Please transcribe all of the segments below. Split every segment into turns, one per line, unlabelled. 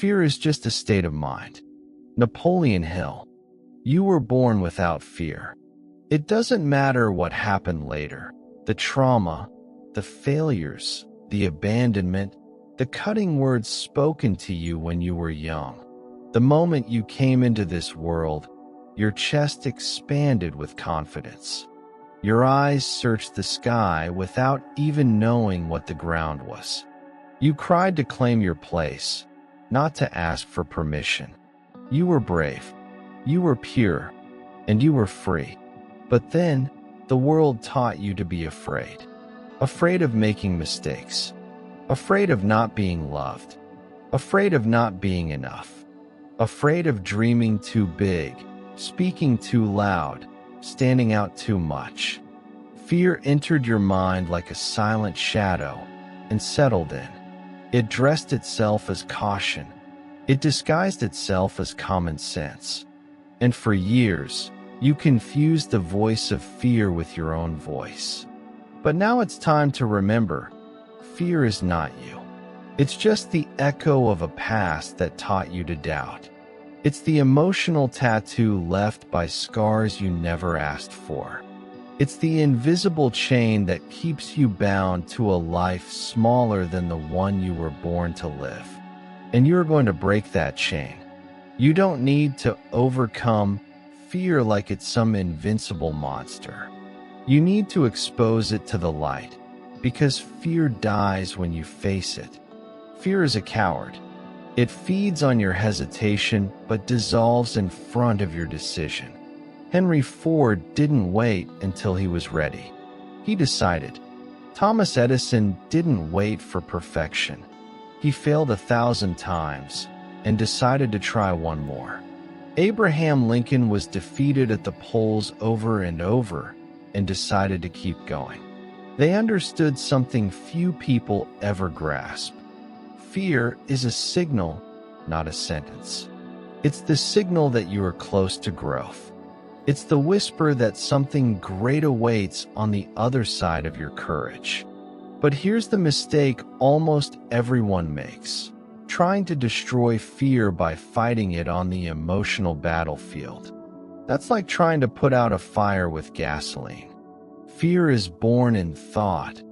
Fear is just a state of mind. Napoleon Hill. You were born without fear. It doesn't matter what happened later. The trauma, the failures, the abandonment, the cutting words spoken to you when you were young. The moment you came into this world, your chest expanded with confidence. Your eyes searched the sky without even knowing what the ground was. You cried to claim your place, not to ask for permission. You were brave, you were pure, and you were free. But then, the world taught you to be afraid. Afraid of making mistakes. Afraid of not being loved. Afraid of not being enough. Afraid of dreaming too big, speaking too loud, standing out too much. Fear entered your mind like a silent shadow and settled in. It dressed itself as caution. It disguised itself as common sense. And for years, you confused the voice of fear with your own voice. But now it's time to remember, fear is not you. It's just the echo of a past that taught you to doubt. It's the emotional tattoo left by scars you never asked for. It's the invisible chain that keeps you bound to a life smaller than the one you were born to live. And you're going to break that chain. You don't need to overcome fear like it's some invincible monster. You need to expose it to the light, because fear dies when you face it. Fear is a coward. It feeds on your hesitation but dissolves in front of your decision. Henry Ford didn't wait until he was ready. He decided. Thomas Edison didn't wait for perfection. He failed 1,000 times and decided to try one more. Abraham Lincoln was defeated at the polls over and over and decided to keep going. They understood something few people ever grasp. Fear is a signal, not a sentence. It's the signal that you are close to growth. It's the whisper that something great awaits on the other side of your courage. But here's the mistake almost everyone makes: trying to destroy fear by fighting it on the emotional battlefield. That's like trying to put out a fire with gasoline. Fear is born in thought,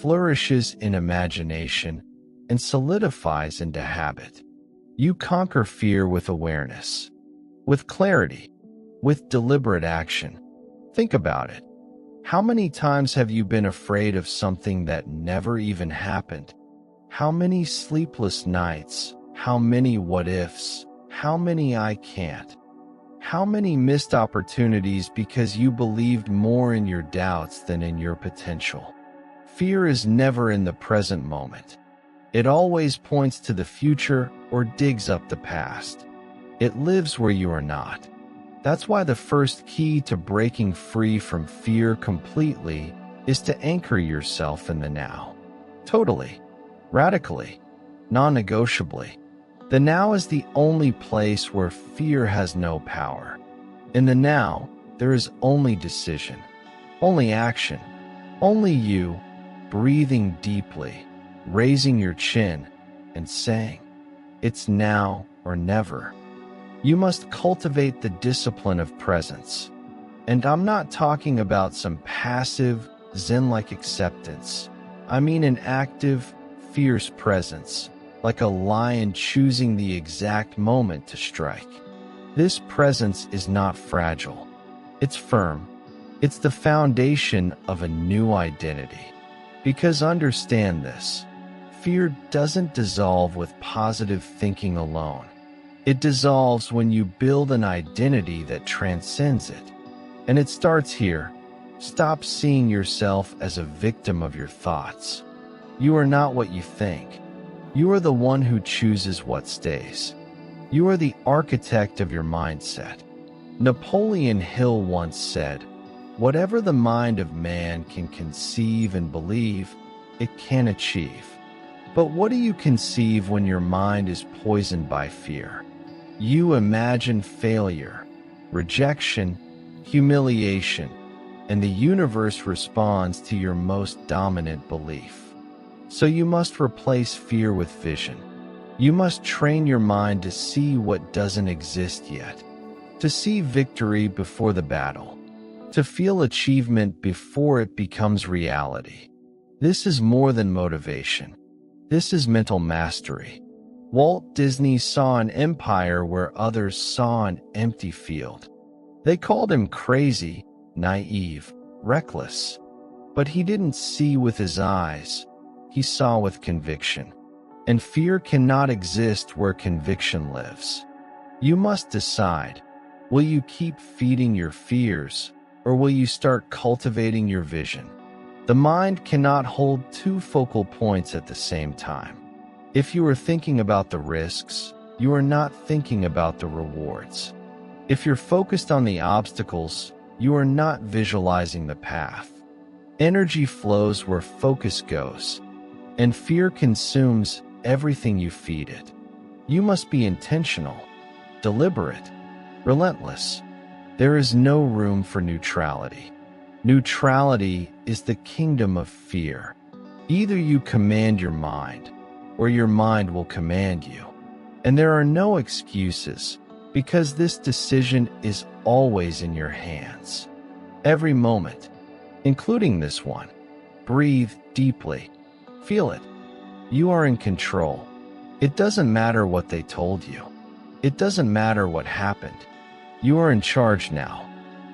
flourishes in imagination, and solidifies into habit. You conquer fear with awareness, with clarity, with deliberate action. Think about it. How many times have you been afraid of something that never even happened? How many sleepless nights? How many what-ifs? How many I can't? How many missed opportunities because you believed more in your doubts than in your potential? Fear is never in the present moment. It always points to the future or digs up the past. It lives where you are not. That's why the first key to breaking free from fear completely is to anchor yourself in the now. Totally, radically, non-negotiably. The now is the only place where fear has no power. In the now, there is only decision, only action, only you, breathing deeply, raising your chin, and saying, "It's now or never." You must cultivate the discipline of presence. And I'm not talking about some passive, Zen-like acceptance. I mean an active, fierce presence, like a lion choosing the exact moment to strike. This presence is not fragile. It's firm. It's the foundation of a new identity. Because understand this, fear doesn't dissolve with positive thinking alone. It dissolves when you build an identity that transcends it. And it starts here. Stop seeing yourself as a victim of your thoughts. You are not what you think. You are the one who chooses what stays. You are the architect of your mindset. Napoleon Hill once said, "Whatever the mind of man can conceive and believe, it can achieve." But what do you conceive when your mind is poisoned by fear? You imagine failure, rejection, humiliation, and the universe responds to your most dominant belief. So you must replace fear with vision. You must train your mind to see what doesn't exist yet, to see victory before the battle, to feel achievement before it becomes reality. This is more than motivation. This is mental mastery. Walt Disney saw an empire where others saw an empty field. They called him crazy, naive, reckless. But he didn't see with his eyes. He saw with conviction. And fear cannot exist where conviction lives. You must decide, will you keep feeding your fears, or will you start cultivating your vision? The mind cannot hold two focal points at the same time. If you are thinking about the risks, you are not thinking about the rewards. If you're focused on the obstacles, you are not visualizing the path. Energy flows where focus goes, and fear consumes everything you feed it. You must be intentional, deliberate, relentless. There is no room for neutrality. Neutrality is the kingdom of fear. Either you command your mind, or your mind will command you. And there are no excuses, because this decision is always in your hands. Every moment, including this one. Breathe deeply. Feel it. You are in control. It doesn't matter what they told you. It doesn't matter what happened. You are in charge now.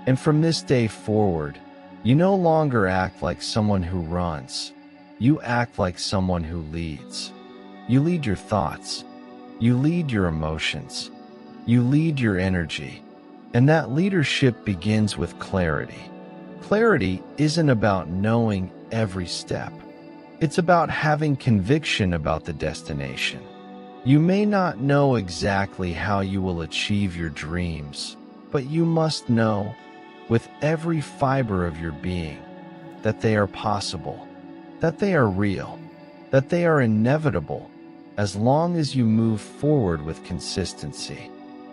And from this day forward, you no longer act like someone who runs. You act like someone who leads. You lead your thoughts. You lead your emotions. You lead your energy. And that leadership begins with clarity. Clarity isn't about knowing every step. It's about having conviction about the destination. You may not know exactly how you will achieve your dreams, but you must know, with every fiber of your being, that they are possible, that they are real, that they are inevitable, as long as you move forward with consistency.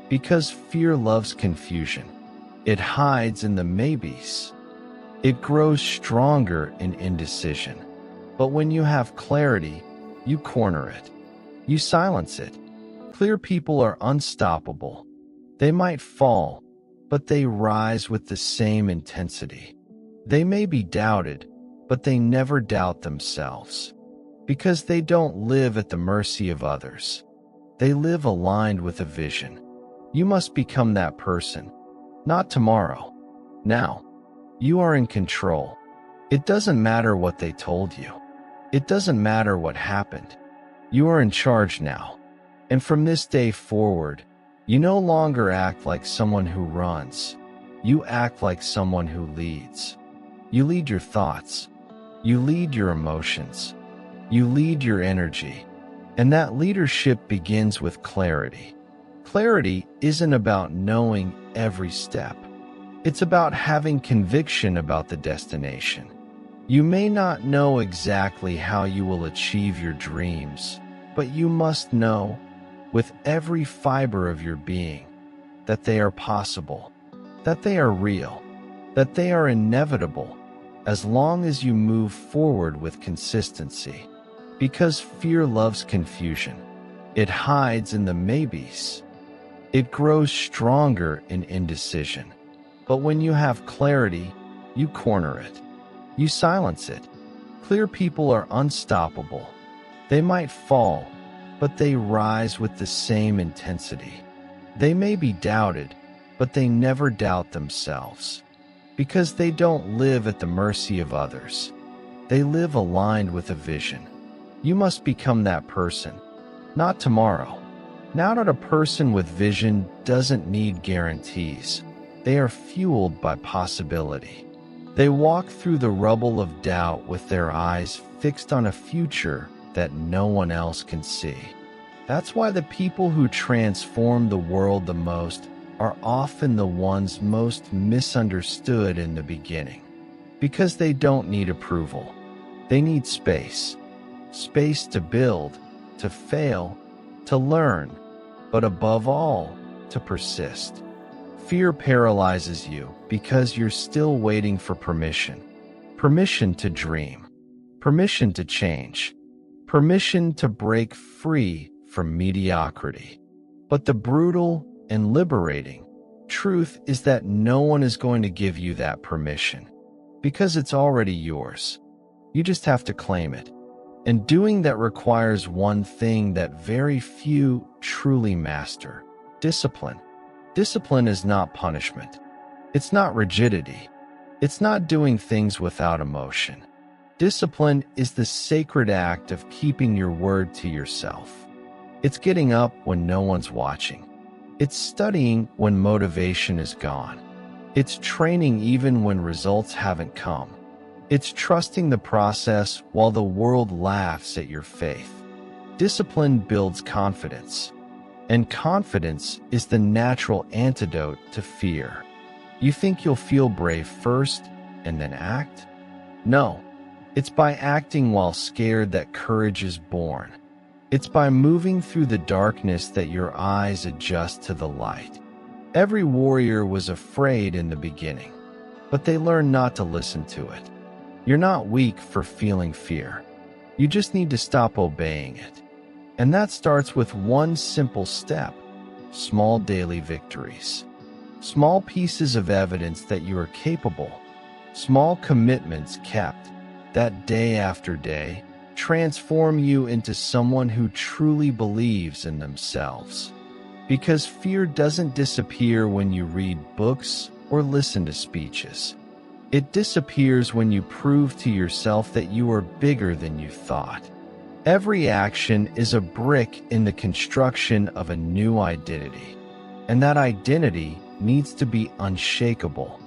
Because fear loves confusion. It hides in the maybes. It grows stronger in indecision. But when you have clarity, you corner it. You silence it. Clear people are unstoppable. They might fall, but they rise with the same intensity. They may be doubted, but they never doubt themselves. Because they don't live at the mercy of others. They live aligned with a vision. You must become that person. Not tomorrow. Now. You are in control. It doesn't matter what they told you. It doesn't matter what happened. You are in charge now. And from this day forward, you no longer act like someone who runs. You act like someone who leads. You lead your thoughts. You lead your emotions. You lead your energy. And that leadership begins with clarity. Clarity isn't about knowing every step. It's about having conviction about the destination. You may not know exactly how you will achieve your dreams, but you must know, with every fiber of your being, that they are possible, that they are real, that they are inevitable, as long as you move forward with consistency. Because fear loves confusion. It hides in the maybes. It grows stronger in indecision. But when you have clarity, you corner it. You silence it. Clear people are unstoppable. They might fall, but they rise with the same intensity. They may be doubted, but they never doubt themselves. Because they don't live at the mercy of others. They live aligned with a vision. You must become that person. Not tomorrow. Now that a person with vision doesn't need guarantees. They are fueled by possibility. They walk through the rubble of doubt with their eyes fixed on a future that no one else can see. That's why the people who transform the world the most are often the ones most misunderstood in the beginning. Because they don't need approval. They need space. Space to build, to fail, to learn, but above all, to persist. Fear paralyzes you because you're still waiting for permission. Permission to dream. Permission to change. Permission to break free from mediocrity. But the brutal and liberating truth is that no one is going to give you that permission, because it's already yours. You just have to claim it. And doing that requires one thing that very few truly master: discipline. Discipline is not punishment. It's not rigidity. It's not doing things without emotion. Discipline is the sacred act of keeping your word to yourself. It's getting up when no one's watching. It's studying when motivation is gone. It's training even when results haven't come. It's trusting the process while the world laughs at your faith. Discipline builds confidence, and confidence is the natural antidote to fear. You think you'll feel brave first and then act? No, it's by acting while scared that courage is born. It's by moving through the darkness that your eyes adjust to the light. Every warrior was afraid in the beginning, but they learned not to listen to it. You're not weak for feeling fear. You just need to stop obeying it. And that starts with one simple step: small daily victories. Small pieces of evidence that you are capable. Small commitments kept, that day after day, transform you into someone who truly believes in themselves. Because fear doesn't disappear when you read books or listen to speeches. It disappears when you prove to yourself that you are bigger than you thought. Every action is a brick in the construction of a new identity, and that identity needs to be unshakable.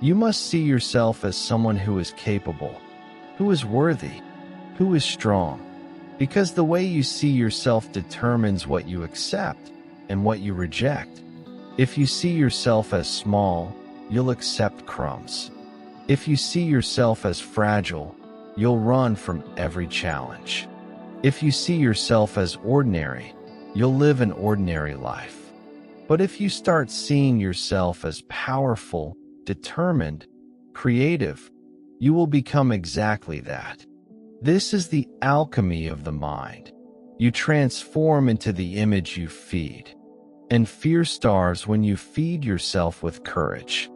You must see yourself as someone who is capable, who is worthy, who is strong, because the way you see yourself determines what you accept and what you reject. If you see yourself as small, you'll accept crumbs. If you see yourself as fragile, you'll run from every challenge. If you see yourself as ordinary, you'll live an ordinary life. But if you start seeing yourself as powerful, determined, creative, you will become exactly that. This is the alchemy of the mind. You transform into the image you feed. And fear starves when you feed yourself with courage.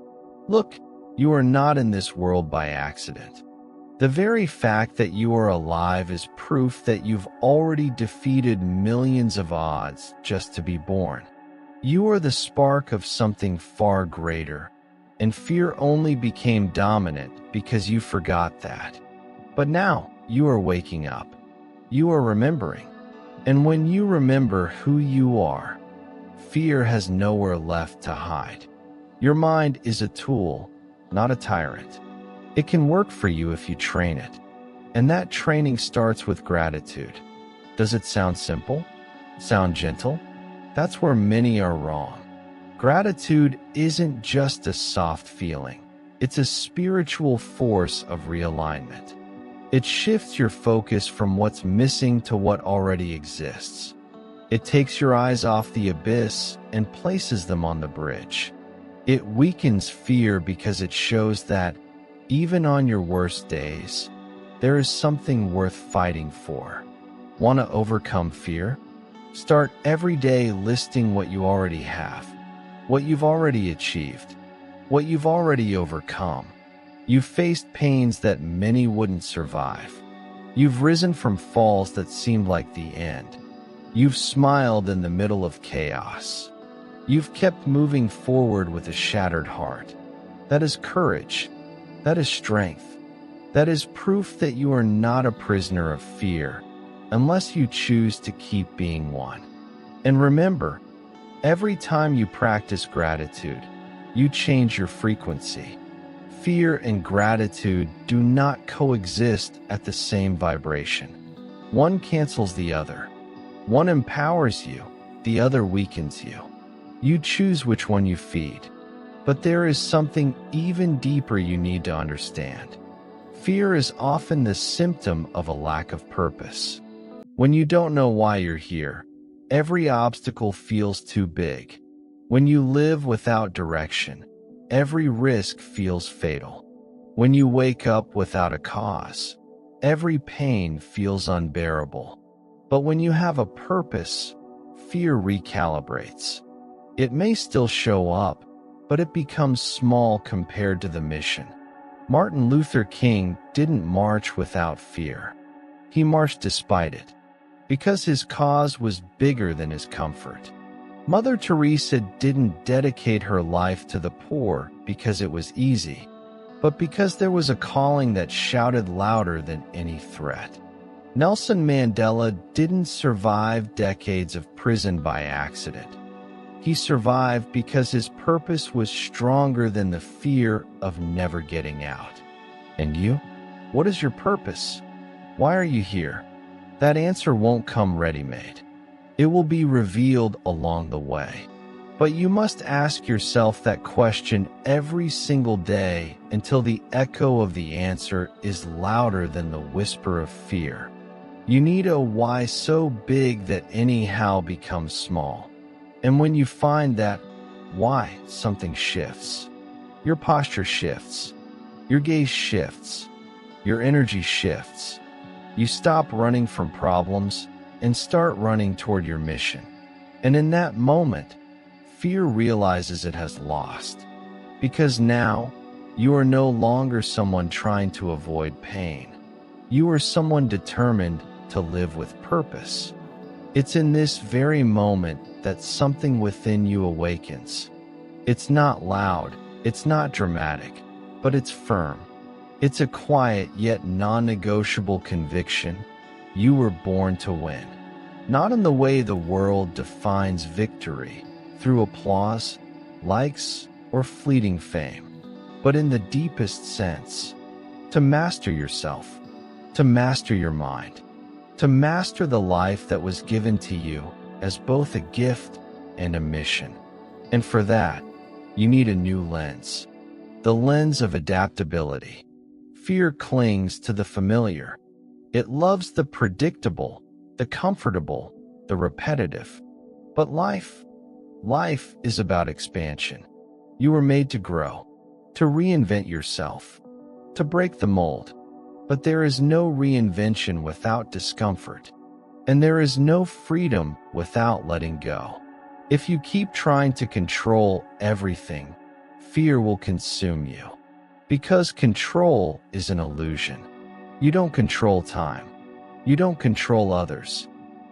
Look, you are not in this world by accident. The very fact that you are alive is proof that you've already defeated millions of odds just to be born. You are the spark of something far greater, and fear only became dominant because you forgot that. But now, you are waking up. You are remembering. And when you remember who you are, fear has nowhere left to hide. Your mind is a tool, not a tyrant. It can work for you if you train it. And that training starts with gratitude. Does it sound simple? Sound gentle? That's where many are wrong. Gratitude isn't just a soft feeling. It's a spiritual force of realignment. It shifts your focus from what's missing to what already exists. It takes your eyes off the abyss and places them on the bridge. It weakens fear because it shows that, even on your worst days, there is something worth fighting for. Want to overcome fear? Start every day listing what you already have, what you've already achieved, what you've already overcome. You've faced pains that many wouldn't survive. You've risen from falls that seemed like the end. You've smiled in the middle of chaos. You've kept moving forward with a shattered heart. That is courage. That is strength. That is proof that you are not a prisoner of fear, unless you choose to keep being one. And remember, every time you practice gratitude, you change your frequency. Fear and gratitude do not coexist at the same vibration. One cancels the other. One empowers you, the other weakens you. You choose which one you feed. But there is something even deeper you need to understand. Fear is often the symptom of a lack of purpose. When you don't know why you're here, every obstacle feels too big. When you live without direction, every risk feels fatal. When you wake up without a cause, every pain feels unbearable. But when you have a purpose, fear recalibrates. It may still show up, but it becomes small compared to the mission. Martin Luther King didn't march without fear. He marched despite it, because his cause was bigger than his comfort. Mother Teresa didn't dedicate her life to the poor because it was easy, but because there was a calling that shouted louder than any threat. Nelson Mandela didn't survive decades of prison by accident. He survived because his purpose was stronger than the fear of never getting out. And you? What is your purpose? Why are you here? That answer won't come ready-made. It will be revealed along the way. But you must ask yourself that question every single day until the echo of the answer is louder than the whisper of fear. You need a why so big that any how becomes small. And when you find that why, something shifts. Your posture shifts. Your gaze shifts. Your energy shifts. You stop running from problems and start running toward your mission. And in that moment, fear realizes it has lost. Because now, you are no longer someone trying to avoid pain. You are someone determined to live with purpose. It's in this very moment that something within you awakens. It's not loud, it's not dramatic, but it's firm. It's a quiet yet non-negotiable conviction. You were born to win. Not in the way the world defines victory, through applause, likes, or fleeting fame, but in the deepest sense. To master yourself, to master your mind, to master the life that was given to you as both a gift and a mission. And for that, you need a new lens, the lens of adaptability. Fear clings to the familiar. It loves the predictable, the comfortable, the repetitive. But life is about expansion. You were made to grow, to reinvent yourself, to break the mold. But there is no reinvention without discomfort, and there is no freedom without letting go. If you keep trying to control everything, fear will consume you. Because control is an illusion. You don't control time. You don't control others.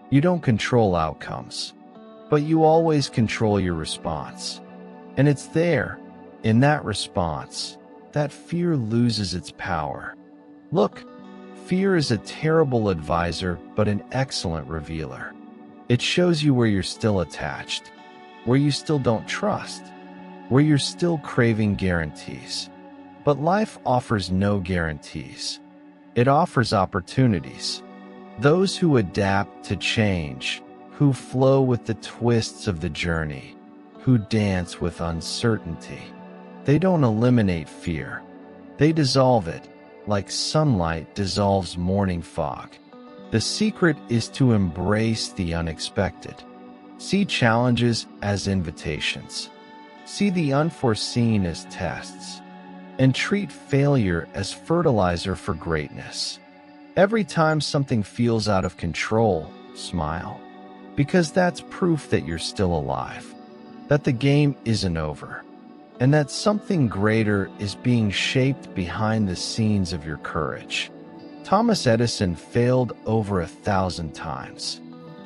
You don't control outcomes. But you always control your response. And it's there, in that response, that fear loses its power. Look, fear is a terrible advisor, but an excellent revealer. It shows you where you're still attached, where you still don't trust, where you're still craving guarantees. But life offers no guarantees. It offers opportunities. Those who adapt to change, who flow with the twists of the journey, who dance with uncertainty. They don't eliminate fear. They dissolve it, like sunlight dissolves morning fog. The secret is to embrace the unexpected. See challenges as invitations. See the unforeseen as tests. And treat failure as fertilizer for greatness. Every time something feels out of control, smile. Because that's proof that you're still alive. That the game isn't over. And that something greater is being shaped behind the scenes of your courage. Thomas Edison failed over 1,000 times.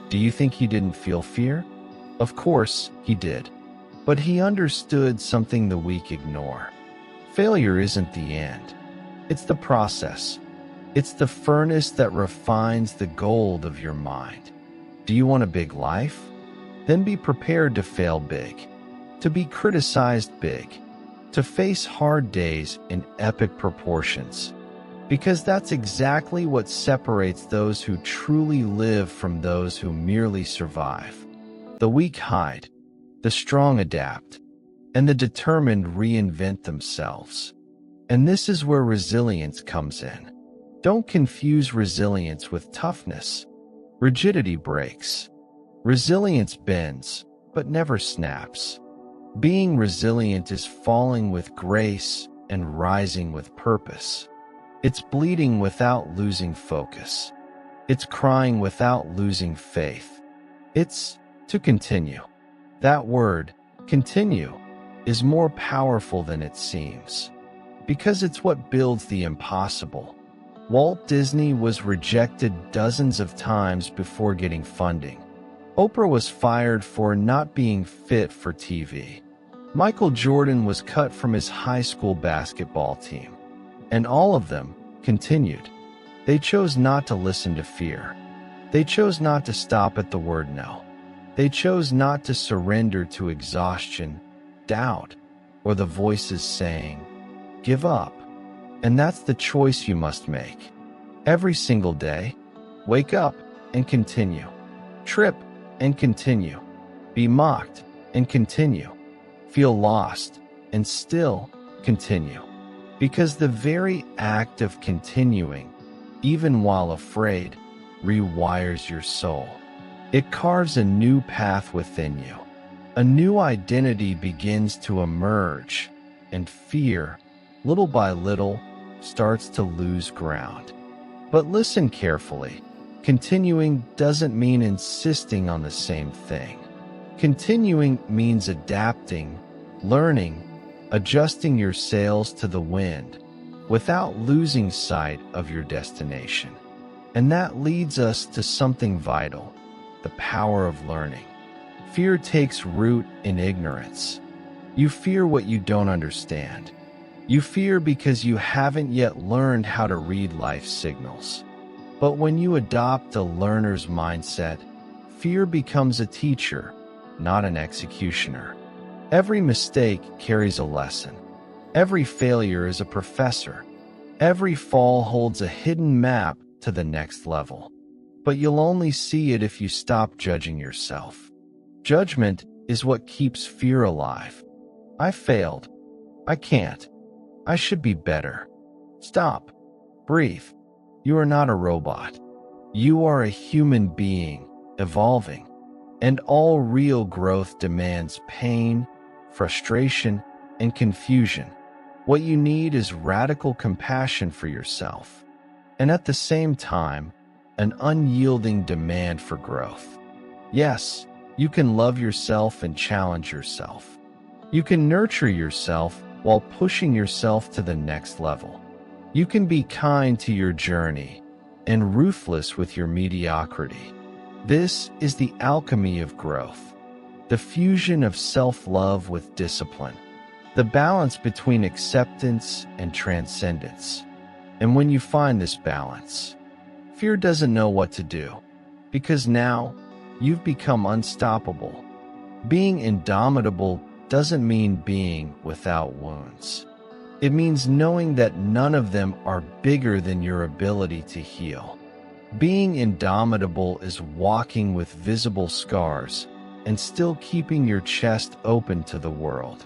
Do you think he didn't feel fear? Of course, he did. But he understood something the weak ignore. Failure isn't the end. It's the process. It's the furnace that refines the gold of your mind. Do you want a big life? Then be prepared to fail big, to be criticized big, to face hard days in epic proportions. Because that's exactly what separates those who truly live from those who merely survive. The weak hide, the strong adapt, and the determined reinvent themselves. And this is where resilience comes in. Don't confuse resilience with toughness. Rigidity breaks. Resilience bends, but never snaps. Being resilient is falling with grace and rising with purpose. It's bleeding without losing focus. It's crying without losing faith. It's to continue. That word, continue, is more powerful than it seems, because it's what builds the impossible. Walt Disney was rejected dozens of times before getting funding. Oprah was fired for not being fit for TV. Michael Jordan was cut from his high school basketball team. And all of them continued. They chose not to listen to fear. They chose not to stop at the word no. They chose not to surrender to exhaustion, doubt, or the voices saying, give up. And that's the choice you must make. Every single day, wake up and continue. Trip and continue. Be mocked and continue. Feel lost and still continue. Because the very act of continuing, even while afraid, rewires your soul. It carves a new path within you. A new identity begins to emerge, and fear, little by little, starts to lose ground. But listen carefully. Continuing doesn't mean insisting on the same thing. Continuing means adapting, learning, adjusting your sails to the wind without losing sight of your destination. And that leads us to something vital, the power of learning. Fear takes root in ignorance. You fear what you don't understand. You fear because you haven't yet learned how to read life's signals. But when you adopt a learner's mindset, fear becomes a teacher, not an executioner. Every mistake carries a lesson. Every failure is a professor. Every fall holds a hidden map to the next level. But you'll only see it if you stop judging yourself. Judgment is what keeps fear alive. I failed. I can't. I should be better. Stop. Breathe. You are not a robot. You are a human being, evolving. And all real growth demands pain, frustration, and confusion. What you need is radical compassion for yourself, and at the same time, an unyielding demand for growth. Yes, you can love yourself and challenge yourself. You can nurture yourself while pushing yourself to the next level. You can be kind to your journey and ruthless with your mediocrity. This is the alchemy of growth, the fusion of self-love with discipline, the balance between acceptance and transcendence. And when you find this balance, fear doesn't know what to do, because now you've become unstoppable. Being indomitable doesn't mean being without wounds. It means knowing that none of them are bigger than your ability to heal. Being indomitable is walking with visible scars and still keeping your chest open to the world.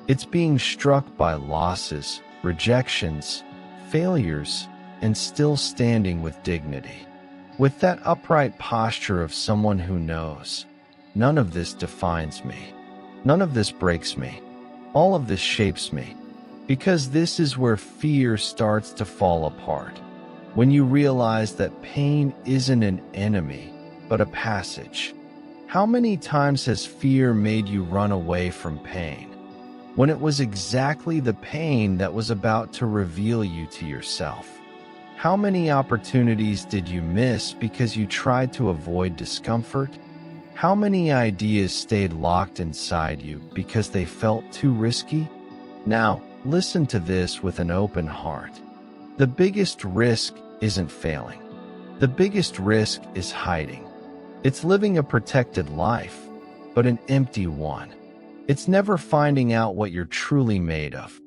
It's being struck by losses, rejections, failures, and still standing with dignity. With that upright posture of someone who knows, none of this defines me. None of this breaks me. All of this shapes me. Because this is where fear starts to fall apart. When you realize that pain isn't an enemy, but a passage. How many times has fear made you run away from pain, when it was exactly the pain that was about to reveal you to yourself? How many opportunities did you miss because you tried to avoid discomfort? How many ideas stayed locked inside you because they felt too risky? Now, listen to this with an open heart. The biggest risk isn't failing. The biggest risk is hiding. It's living a protected life, but an empty one. It's never finding out what you're truly made of.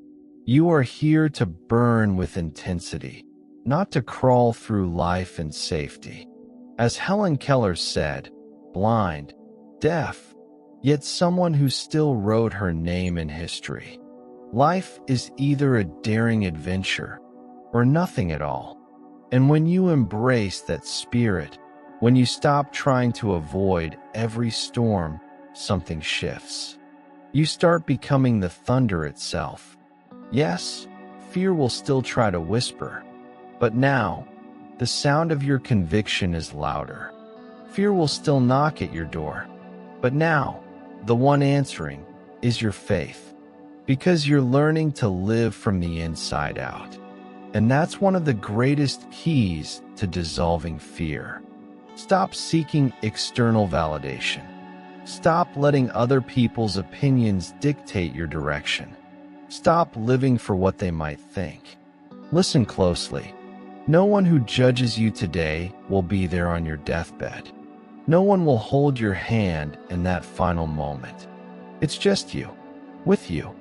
You are here to burn with intensity, not to crawl through life in safety. As Helen Keller said, blind, deaf, yet someone who still wrote her name in history. Life is either a daring adventure or nothing at all. And when you embrace that spirit, when you stop trying to avoid every storm, something shifts. You start becoming the thunder itself. Yes, fear will still try to whisper, but now the sound of your conviction is louder. Fear will still knock at your door, but now, the one answering is your faith, because you're learning to live from the inside out. And that's one of the greatest keys to dissolving fear. Stop seeking external validation. Stop letting other people's opinions dictate your direction. Stop living for what they might think. Listen closely. No one who judges you today will be there on your deathbed. No one will hold your hand in that final moment. It's just you, with you.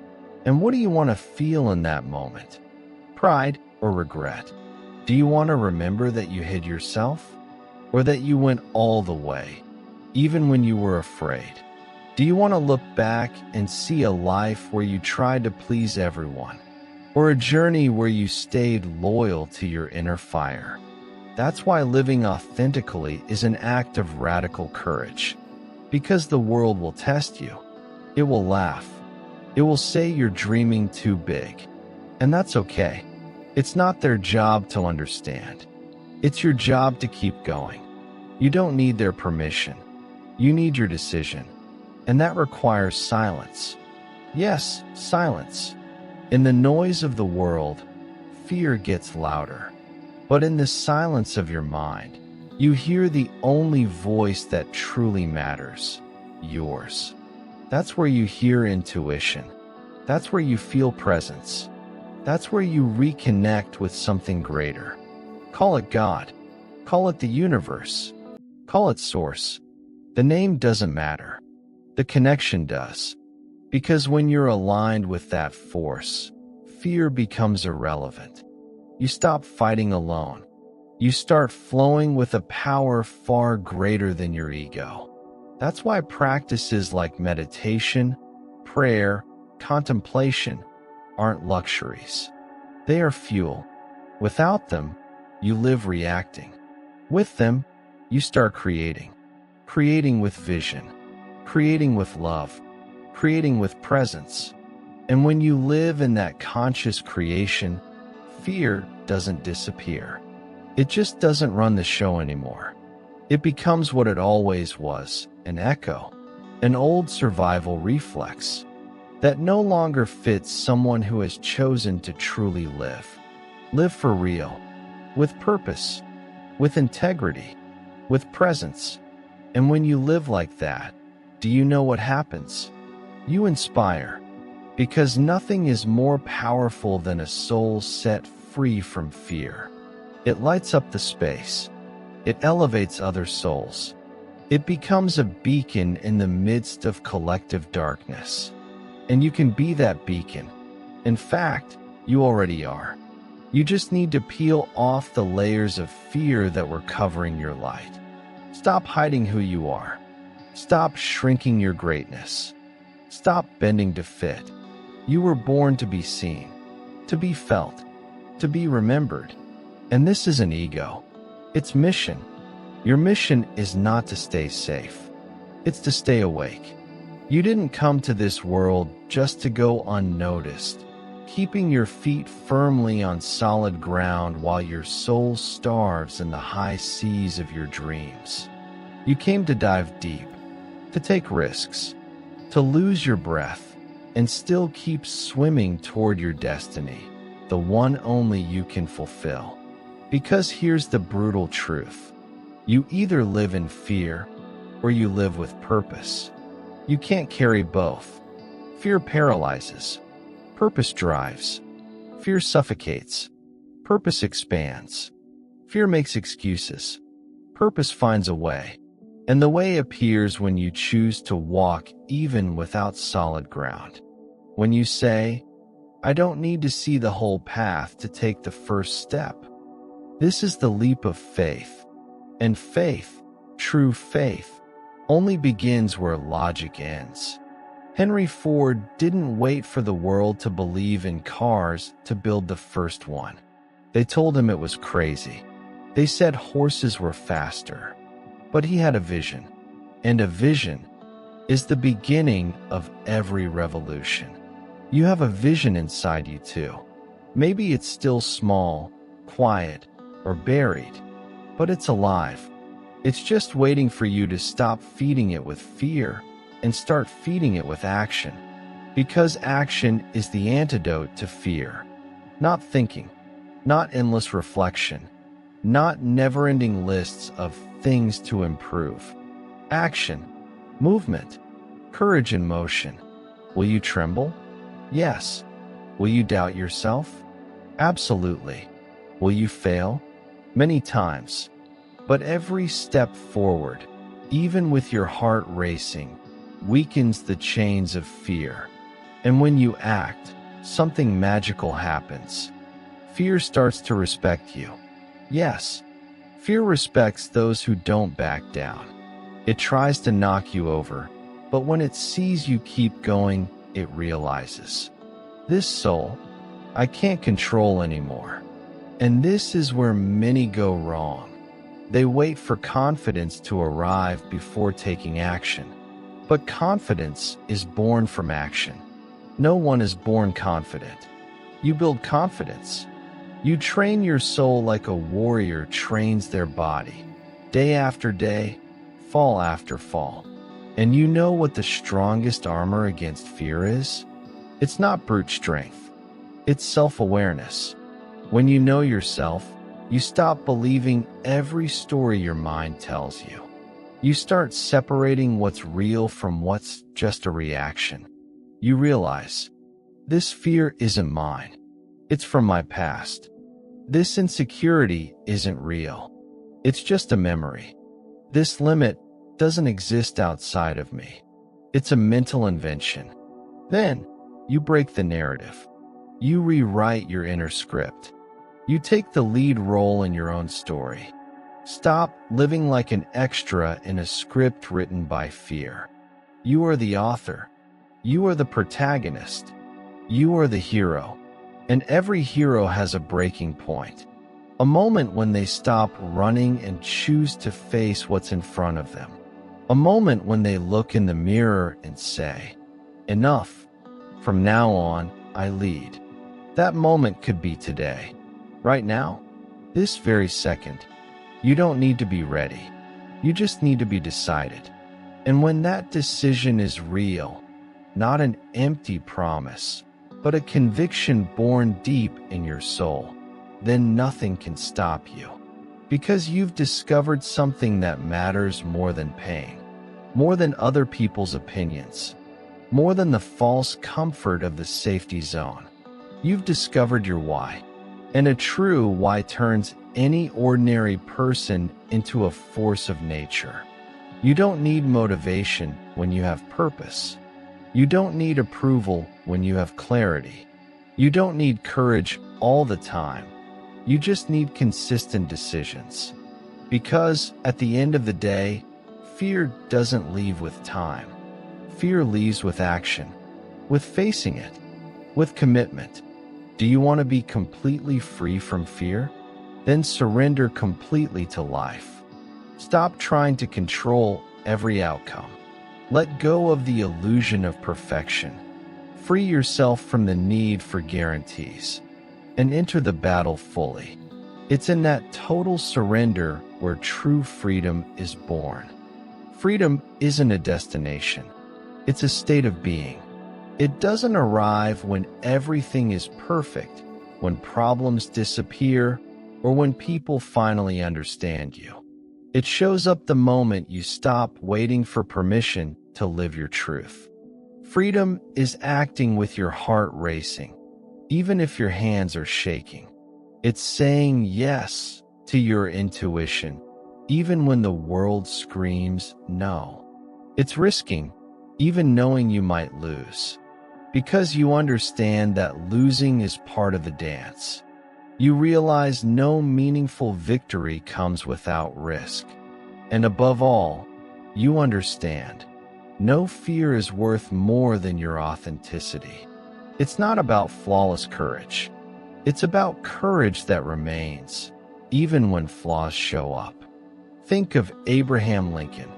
And what do you want to feel in that moment? Pride or regret? Do you want to remember that you hid yourself? Or that you went all the way, even when you were afraid? Do you want to look back and see a life where you tried to please everyone? Or a journey where you stayed loyal to your inner fire? That's why living authentically is an act of radical courage. Because the world will test you. It will laugh. It will say you're dreaming too big. And that's okay. It's not their job to understand. It's your job to keep going. You don't need their permission. You need your decision. And that requires silence. Yes, silence. In the noise of the world, fear gets louder. But in the silence of your mind, you hear the only voice that truly matters, yours. That's where you hear intuition. That's where you feel presence. That's where you reconnect with something greater. Call it God. Call it the universe. Call it source. The name doesn't matter. The connection does. Because when you're aligned with that force, fear becomes irrelevant. You stop fighting alone. You start flowing with a power far greater than your ego. That's why practices like meditation, prayer, contemplation aren't luxuries. They are fuel. Without them, you live reacting. With them, you start creating. Creating with vision. Creating with love. Creating with presence. And when you live in that conscious creation, fear doesn't disappear. It just doesn't run the show anymore. It becomes what it always was, an echo, an old survival reflex that no longer fits someone who has chosen to truly live. Live for real, with purpose, with integrity, with presence. And when you live like that, do you know what happens? You inspire, because nothing is more powerful than a soul set free from fear. It lights up the space. It elevates other souls. It becomes a beacon in the midst of collective darkness. And you can be that beacon. In fact, you already are. You just need to peel off the layers of fear that were covering your light. Stop hiding who you are. Stop shrinking your greatness. Stop bending to fit. You were born to be seen, to be felt, to be remembered. And this isn't ego. It's mission. Your mission is not to stay safe. It's to stay awake. You didn't come to this world just to go unnoticed, keeping your feet firmly on solid ground while your soul starves in the high seas of your dreams. You came to dive deep, to take risks, to lose your breath, and still keep swimming toward your destiny, the one only you can fulfill. Because here's the brutal truth. You either live in fear or you live with purpose. You can't carry both. Fear paralyzes. Purpose drives. Fear suffocates. Purpose expands. Fear makes excuses. Purpose finds a way. And the way appears when you choose to walk even without solid ground. When you say, I don't need to see the whole path to take the first step. This is the leap of faith. And faith, true faith, only begins where logic ends. Henry Ford didn't wait for the world to believe in cars to build the first one. They told him it was crazy. They said horses were faster. But he had a vision. And a vision is the beginning of every revolution. You have a vision inside you too. Maybe it's still small, quiet, or buried, but it's alive. It's just waiting for you to stop feeding it with fear and start feeding it with action. Because action is the antidote to fear. Not thinking, not endless reflection, not never-ending lists of things to improve. Action, movement, courage in motion. Will you tremble? Yes. Will you doubt yourself? Absolutely. Will you fail? Many times. But every step forward, even with your heart racing, weakens the chains of fear. And when you act, something magical happens. Fear starts to respect you. Yes, fear respects those who don't back down. It tries to knock you over, but when it sees you keep going, it realizes, this soul, I can't control anymore. And this is where many go wrong. They wait for confidence to arrive before taking action. But confidence is born from action. No one is born confident. You build confidence. You train your soul like a warrior trains their body, day after day, fall after fall. And you know what the strongest armor against fear is? It's not brute strength. It's self-awareness. When you know yourself, you stop believing every story your mind tells you. You start separating what's real from what's just a reaction. You realize, this fear isn't mine. It's from my past. This insecurity isn't real. It's just a memory. This limit doesn't exist outside of me. It's a mental invention. Then, you break the narrative. You rewrite your inner script. You take the lead role in your own story. Stop living like an extra in a script written by fear. You are the author. You are the protagonist. You are the hero. And every hero has a breaking point. A moment when they stop running and choose to face what's in front of them. A moment when they look in the mirror and say, enough. From now on, I lead. That moment could be today. Right now. This very second. You don't need to be ready. You just need to be decided. And when that decision is real, not an empty promise, but a conviction born deep in your soul, then nothing can stop you. Because you've discovered something that matters more than pain, more than other people's opinions, more than the false comfort of the safety zone. You've discovered your why. And a true why turns any ordinary person into a force of nature. You don't need motivation when you have purpose. You don't need approval when you have clarity. You don't need courage all the time. You just need consistent decisions. Because at the end of the day, fear doesn't leave with time. Fear leaves with action, with facing it, with commitment. Do you want to be completely free from fear? Then surrender completely to life. Stop trying to control every outcome. Let go of the illusion of perfection. Free yourself from the need for guarantees and enter the battle fully. It's in that total surrender where true freedom is born. Freedom isn't a destination. It's a state of being. It doesn't arrive when everything is perfect, when problems disappear, or when people finally understand you. It shows up the moment you stop waiting for permission to live your truth. Freedom is acting with your heart racing, even if your hands are shaking. It's saying yes to your intuition, even when the world screams no. It's risking, even knowing you might lose. Because you understand that losing is part of the dance. You realize no meaningful victory comes without risk. And above all, you understand, no fear is worth more than your authenticity. It's not about flawless courage. It's about courage that remains, even when flaws show up. Think of Abraham Lincoln.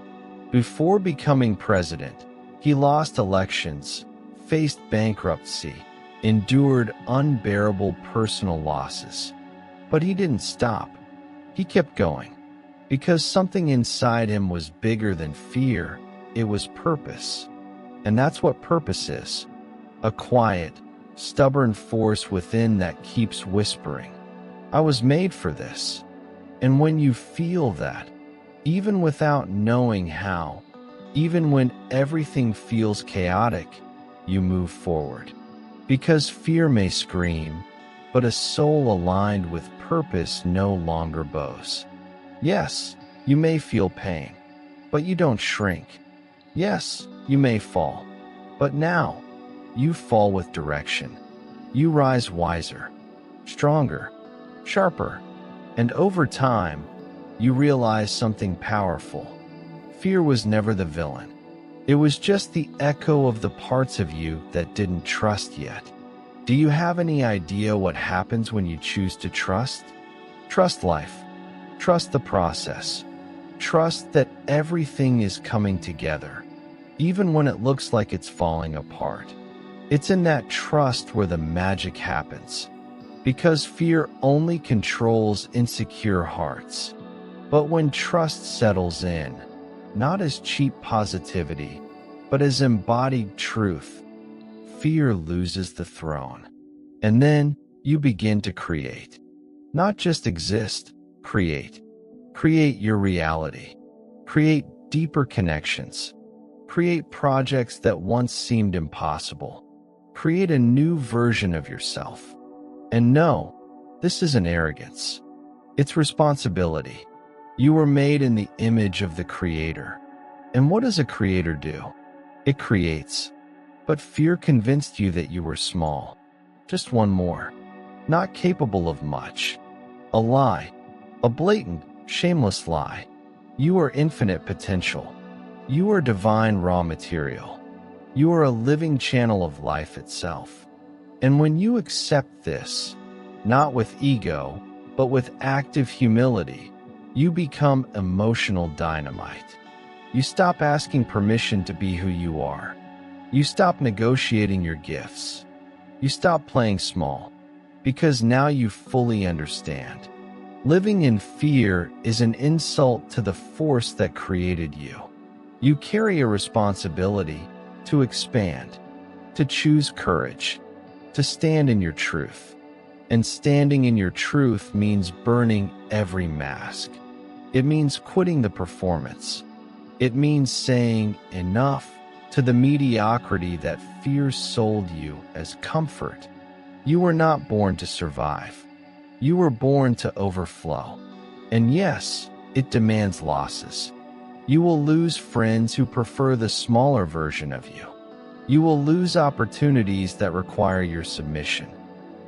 Before becoming president, he lost elections, faced bankruptcy, endured unbearable personal losses. But he didn't stop. He kept going. Because something inside him was bigger than fear. It was purpose. And that's what purpose is. A quiet, stubborn force within that keeps whispering, I was made for this. And when you feel that, even without knowing how, even when everything feels chaotic, you move forward. Because fear may scream, but a soul aligned with purpose no longer bows. Yes, you may feel pain, but you don't shrink. Yes, you may fall, but now you fall with direction. You rise wiser, stronger, sharper, and over time, you realize something powerful. Fear was never the villain. It was just the echo of the parts of you that didn't trust yet. Do you have any idea what happens when you choose to trust? Trust life. Trust the process. Trust that everything is coming together, even when it looks like it's falling apart. It's in that trust where the magic happens. Because fear only controls insecure hearts. But when trust settles in, not as cheap positivity, but as embodied truth, fear loses the throne. And then you begin to create. Not just exist, create. Create your reality. Create deeper connections. Create projects that once seemed impossible. Create a new version of yourself. And no, this isn't arrogance. It's responsibility. You were made in the image of the Creator. And what does a creator do? It creates. But fear convinced you that you were small. Just one more. Not capable of much. A lie. A blatant, shameless lie. You are infinite potential. You are divine raw material. You are a living channel of life itself. And when you accept this, not with ego, but with active humility, you become emotional dynamite. You stop asking permission to be who you are. You stop negotiating your gifts. You stop playing small, because now you fully understand. Living in fear is an insult to the force that created you. You carry a responsibility to expand, to choose courage, to stand in your truth. And standing in your truth means burning every mask. It means quitting the performance. It means saying enough to the mediocrity that fear sold you as comfort. You were not born to survive. You were born to overflow. And yes, it demands losses. You will lose friends who prefer the smaller version of you. You will lose opportunities that require your submission.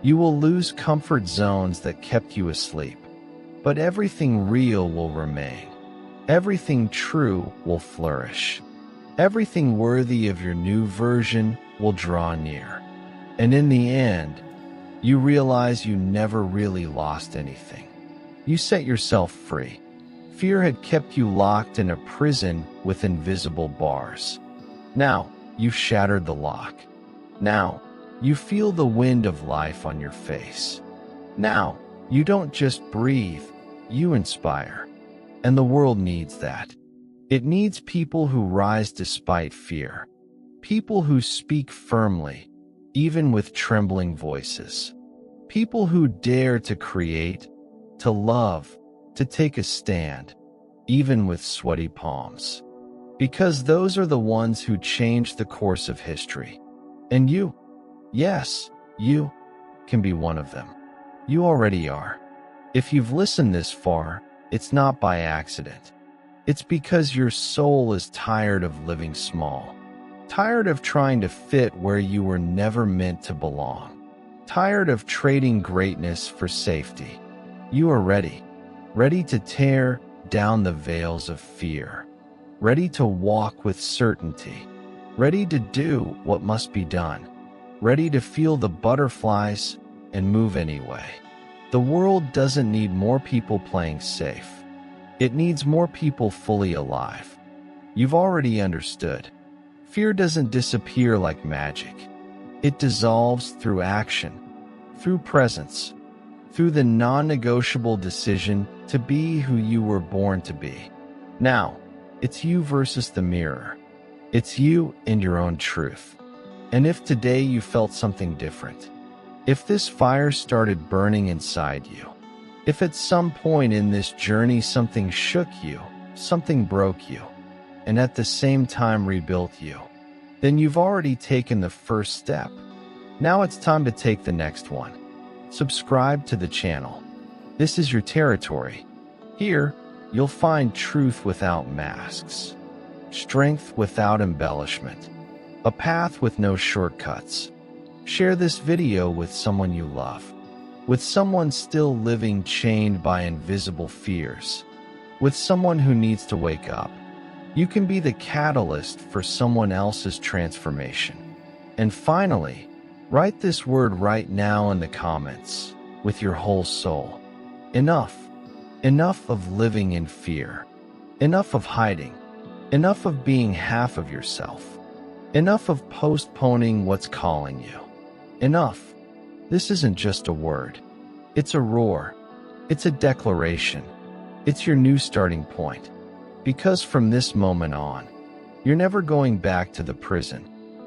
You will lose comfort zones that kept you asleep. But everything real will remain. Everything true will flourish. Everything worthy of your new version will draw near. And in the end, you realize you never really lost anything. You set yourself free. Fear had kept you locked in a prison with invisible bars. Now, you've shattered the lock. Now, you feel the wind of life on your face. Now, you don't just breathe, you inspire. And the world needs that. It needs people who rise despite fear. People who speak firmly, even with trembling voices. People who dare to create, to love, to take a stand, even with sweaty palms. Because those are the ones who change the course of history. And you, yes, you, can be one of them. You already are. If you've listened this far, it's not by accident. It's because your soul is tired of living small. Tired of trying to fit where you were never meant to belong. Tired of trading greatness for safety. You are ready. Ready to tear down the veils of fear. Ready to walk with certainty. Ready to do what must be done. Ready to feel the butterflies and move anyway. The world doesn't need more people playing safe. It needs more people fully alive. You've already understood. Fear doesn't disappear like magic. It dissolves through action, through presence, through the non-negotiable decision to be who you were born to be. Now, it's you versus the mirror. It's you and your own truth. And if today you felt something different, if this fire started burning inside you, if at some point in this journey something shook you, something broke you, and at the same time rebuilt you, then you've already taken the first step. Now it's time to take the next one. Subscribe to the channel. This is your territory. Here, you'll find truth without masks, strength without embellishment, a path with no shortcuts. Share this video with someone you love, with someone still living chained by invisible fears, with someone who needs to wake up. You can be the catalyst for someone else's transformation. And finally, write this word right now in the comments with your whole soul. Enough. Enough of living in fear. Enough of hiding. Enough of being half of yourself. Enough of postponing what's calling you. Enough. This isn't just a word. It's a roar. It's a declaration. It's your new starting point. Because from this moment on, you're never going back to the prison